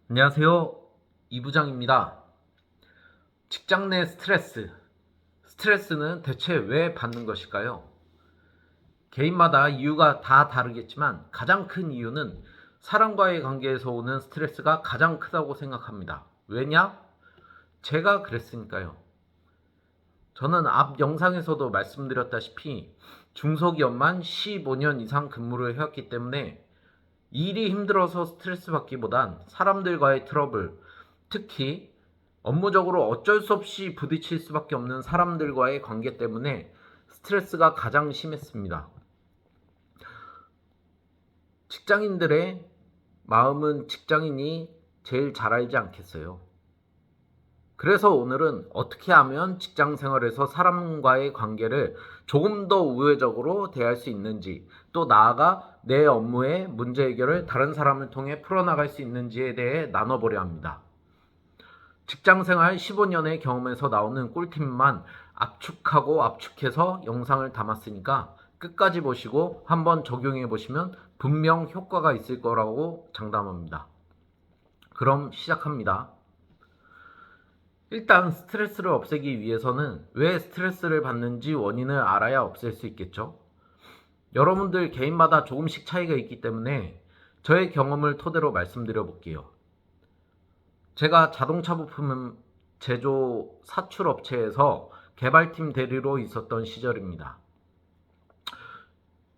안녕하세요. 이 부장입니다. 직장 내 스트레스는 대체 왜 받는 것일까요? 개인마다 이유가 다 다르겠지만 가장 큰 이유는 사람과의 관계에서 오는 스트레스가 가장 크다고 생각합니다. 왜냐? 제가 그랬으니까요. 저는 앞 영상에서도 말씀드렸다시피 중소기업만 15년 이상 근무를 해왔기 때문에 일이 힘들어서 스트레스 받기보단 사람들과의 트러블, 특히 업무적으로 어쩔 수 없이 부딪힐 수밖에 없는 사람들과의 관계 때문에 스트레스가 가장 심했습니다. 직장인들의 마음은 직장인이 제일 잘 알지 않겠어요. 그래서 오늘은 어떻게 하면 직장 생활에서 사람과의 관계를 조금 더 우회적으로 대할 수 있는지, 또 나아가 내 업무의 문제 해결을 다른 사람을 통해 풀어나갈 수 있는지에 대해 나눠보려 합니다. 직장 생활 15년의 경험에서 나오는 꿀팁만 압축하고 압축해서 영상을 담았으니까 끝까지 보시고 한번 적용해 보시면 분명 효과가 있을 거라고 장담합니다. 그럼 시작합니다. 일단 스트레스를 없애기 위해서는 왜 스트레스를 받는지 원인을 알아야 없앨 수 있겠죠. 여러분들 개인마다 조금씩 차이가 있기 때문에 저의 경험을 토대로 말씀드려 볼게요. 제가 자동차 부품 제조 사출 업체에서 개발팀 대리로 있었던 시절입니다.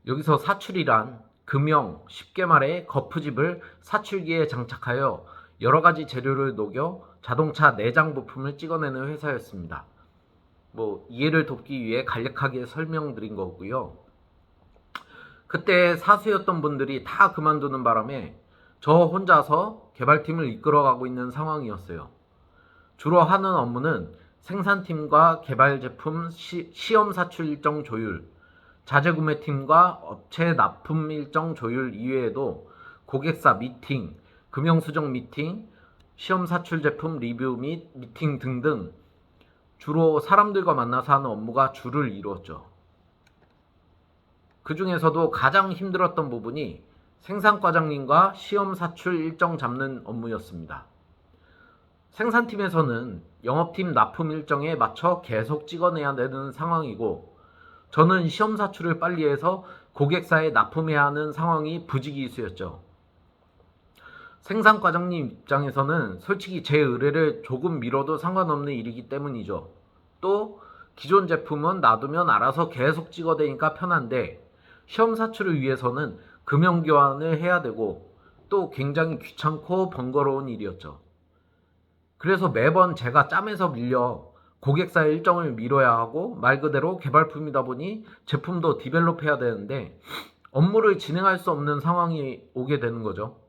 여기서 사출이란 금형, 쉽게 말해 거푸집을 사출기에 장착하여 여러 가지 재료를 녹여 자동차 내장 부품을 찍어내는 회사였습니다. 이해를 돕기 위해 간략하게 설명드린 거고요. 그때 사수였던 분들이 다 그만두는 바람에 저 혼자서 개발팀을 이끌어가고 있는 상황이었어요. 주로 하는 업무는 생산팀과 개발 제품 시험 사출 일정 조율, 자재구매팀과 업체 납품 일정 조율 이외에도 고객사 미팅, 금융수정 미팅, 시험 사출 제품 리뷰 및 미팅 등등 주로 사람들과 만나서 하는 업무가 주를 이루었죠. 그 중에서도 가장 힘들었던 부분이 생산과장님과 시험 사출 일정 잡는 업무였습니다. 생산팀에서는 영업팀 납품 일정에 맞춰 계속 찍어내야 되는 상황이고, 저는 시험 사출을 빨리 해서 고객사에 납품해야 하는 상황이 부지기수였죠. 생산과장님 입장에서는 솔직히 제 의뢰를 조금 미뤄도 상관없는 일이기 때문이죠. 또 기존 제품은 놔두면 알아서 계속 찍어대니까 편한데, 시험 사출을 위해서는 금형 교환을 해야 되고 또 굉장히 귀찮고 번거로운 일이었죠. 그래서 매번 제가 짬에서 밀려 고객사의 일정을 미뤄야 하고 말 그대로 개발품이다 보니 제품도 디벨롭해야 되는데 업무를 진행할 수 없는 상황이 오게 되는 거죠.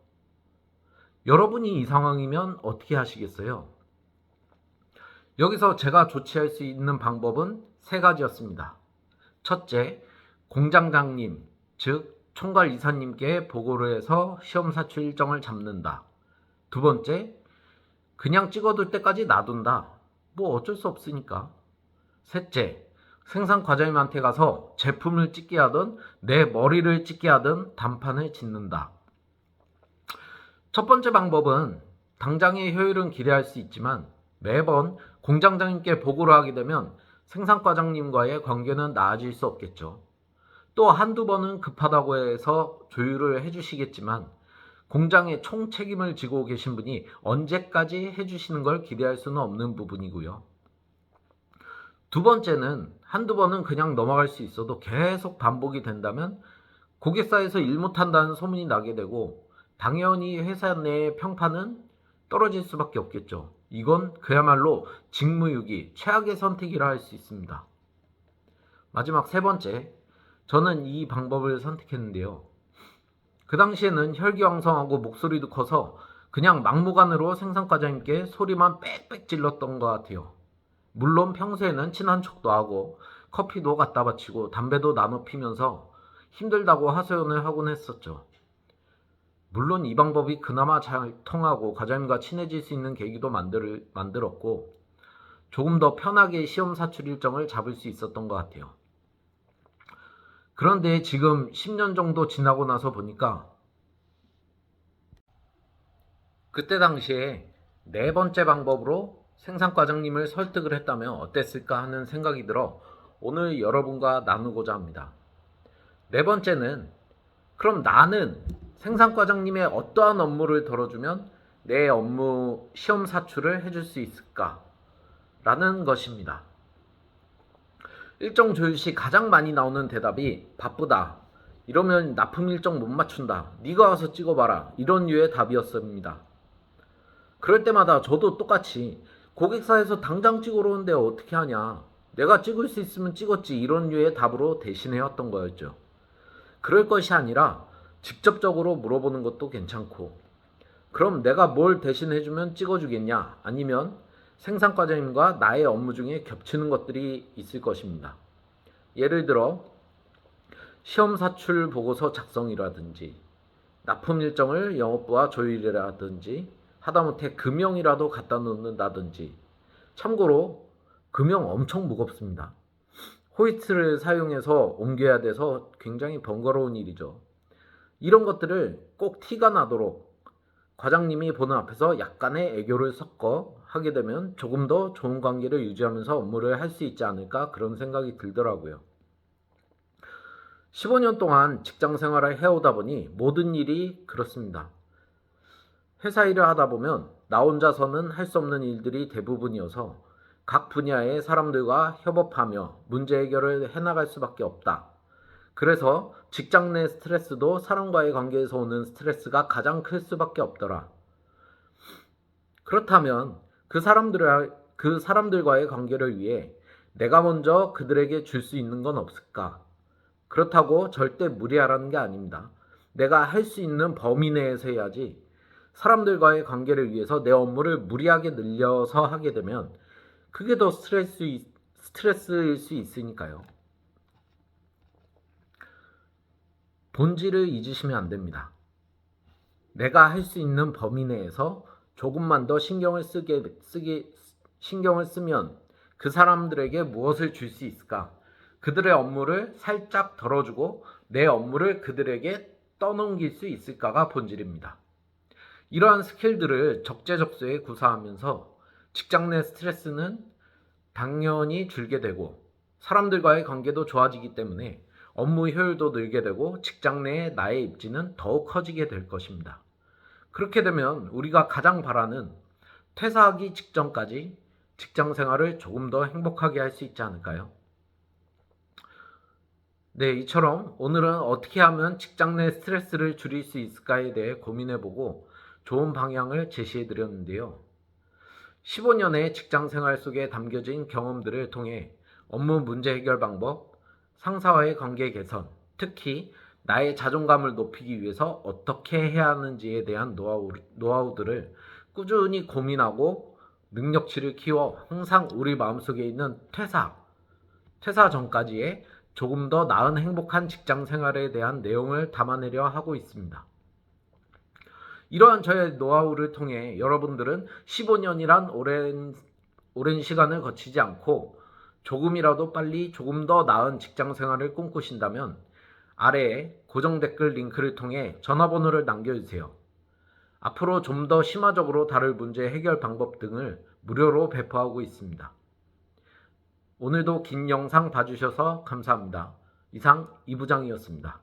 여러분이 이 상황이면 어떻게 하시겠어요? 여기서 제가 조치할 수 있는 방법은 세 가지였습니다. 첫째, 공장장님, 즉 총괄 이사님께 보고를 해서 시험 사출 일정을 잡는다. 두 번째, 그냥 찍어둘 때까지 놔둔다. 어쩔 수 없으니까. 셋째, 생산 과장님한테 가서 제품을 찍게 하든 내 머리를 찍게 하든 단판을 짓는다. 첫 번째 방법은 당장의 효율은 기대할 수 있지만 매번 공장장님께 보고를 하게 되면 생산과장님과의 관계는 나아질 수 없겠죠. 또 한두 번은 급하다고 해서 조율을 해주시겠지만 공장의 총 책임을 지고 계신 분이 언제까지 해주시는 걸 기대할 수는 없는 부분이고요. 두 번째는 한두 번은 그냥 넘어갈 수 있어도 계속 반복이 된다면 고객사에서 일 못한다는 소문이 나게 되고 당연히 회사 내의 평판은 떨어질 수밖에 없겠죠. 이건 그야말로 직무유기, 최악의 선택이라 할 수 있습니다. 마지막 세 번째, 저는 이 방법을 선택했는데요. 그 당시에는 혈기왕성하고 목소리도 커서 그냥 막무가내로 생산과장님께 소리만 빽빽 질렀던 것 같아요. 물론 평소에는 친한 척도 하고 커피도 갖다 바치고 담배도 나눠 피면서 힘들다고 하소연을 하곤 했었죠. 물론 이 방법이 그나마 잘 통하고 과장님과 친해질 수 있는 계기도 만들었고 조금 더 편하게 시험 사출 일정을 잡을 수 있었던 것 같아요. 그런데 지금 10년 정도 지나고 나서 보니까 그때 당시에 네 번째 방법으로 생산과장님을 설득을 했다면 어땠을까 하는 생각이 들어 오늘 여러분과 나누고자 합니다. 네 번째는, 그럼 나는 생산과장님의 어떠한 업무를 덜어주면 내 업무 시험 사출을 해줄 수 있을까? 라는 것입니다. 일정 조율 시 가장 많이 나오는 대답이 바쁘다. 이러면 납품 일정 못 맞춘다. 네가 와서 찍어봐라. 이런 류의 답이었습니다. 그럴 때마다 저도 똑같이 고객사에서 당장 찍으러 오는데 어떻게 하냐. 내가 찍을 수 있으면 찍었지. 이런 류의 답으로 대신해왔던 거였죠. 그럴 것이 아니라 직접적으로 물어보는 것도 괜찮고, 그럼 내가 뭘 대신해주면 찍어주겠냐? 아니면 생산과장님과 나의 업무 중에 겹치는 것들이 있을 것입니다. 예를 들어 시험 사출 보고서 작성이라든지 납품 일정을 영업부와 조율이라든지 하다못해 금형이라도 갖다 놓는다든지. 참고로 금형 엄청 무겁습니다. 호이스트를 사용해서 옮겨야 돼서 굉장히 번거로운 일이죠. 이런 것들을 꼭 티가 나도록 과장님이 보는 앞에서 약간의 애교를 섞어 하게 되면 조금 더 좋은 관계를 유지하면서 업무를 할 수 있지 않을까, 그런 생각이 들더라고요. 15년 동안 직장 생활을 해오다 보니 모든 일이 그렇습니다. 회사 일을 하다 보면 나 혼자서는 할 수 없는 일들이 대부분이어서 각 분야의 사람들과 협업하며 문제 해결을 해나갈 수밖에 없다. 그래서 직장 내 스트레스도 사람과의 관계에서 오는 스트레스가 가장 클 수밖에 없더라. 그렇다면 그 사람들과의 관계를 위해 내가 먼저 그들에게 줄 수 있는 건 없을까? 그렇다고 절대 무리하라는 게 아닙니다. 내가 할 수 있는 범위 내에서 해야지, 사람들과의 관계를 위해서 내 업무를 무리하게 늘려서 하게 되면 그게 더 스트레스일 수 있으니까요. 본질을 잊으시면 안 됩니다. 내가 할 수 있는 범위 내에서 조금만 더 신경을 쓰면 그 사람들에게 무엇을 줄 수 있을까? 그들의 업무를 살짝 덜어주고 내 업무를 그들에게 떠넘길 수 있을까가 본질입니다. 이러한 스킬들을 적재적소에 구사하면서 직장 내 스트레스는 당연히 줄게 되고 사람들과의 관계도 좋아지기 때문에 업무 효율도 늘게 되고 직장 내의 나의 입지는 더욱 커지게 될 것입니다. 그렇게 되면 우리가 가장 바라는 퇴사하기 직전까지 직장 생활을 조금 더 행복하게 할 수 있지 않을까요? 네, 이처럼 오늘은 어떻게 하면 직장 내 스트레스를 줄일 수 있을까에 대해 고민해보고 좋은 방향을 제시해드렸는데요. 15년의 직장 생활 속에 담겨진 경험들을 통해 업무 문제 해결 방법, 상사와의 관계 개선, 특히 나의 자존감을 높이기 위해서 어떻게 해야 하는지에 대한 노하우들을 꾸준히 고민하고 능력치를 키워 항상 우리 마음속에 있는 퇴사 전까지의 조금 더 나은 행복한 직장 생활에 대한 내용을 담아내려 하고 있습니다. 이러한 저의 노하우를 통해 여러분들은 15년이란 오랜 시간을 거치지 않고 조금이라도 빨리 조금 더 나은 직장 생활을 꿈꾸신다면 아래에 고정 댓글 링크를 통해 전화번호를 남겨주세요. 앞으로 좀 더 심화적으로 다룰 문제 해결 방법 등을 무료로 배포하고 있습니다. 오늘도 긴 영상 봐주셔서 감사합니다. 이상 이부장이었습니다.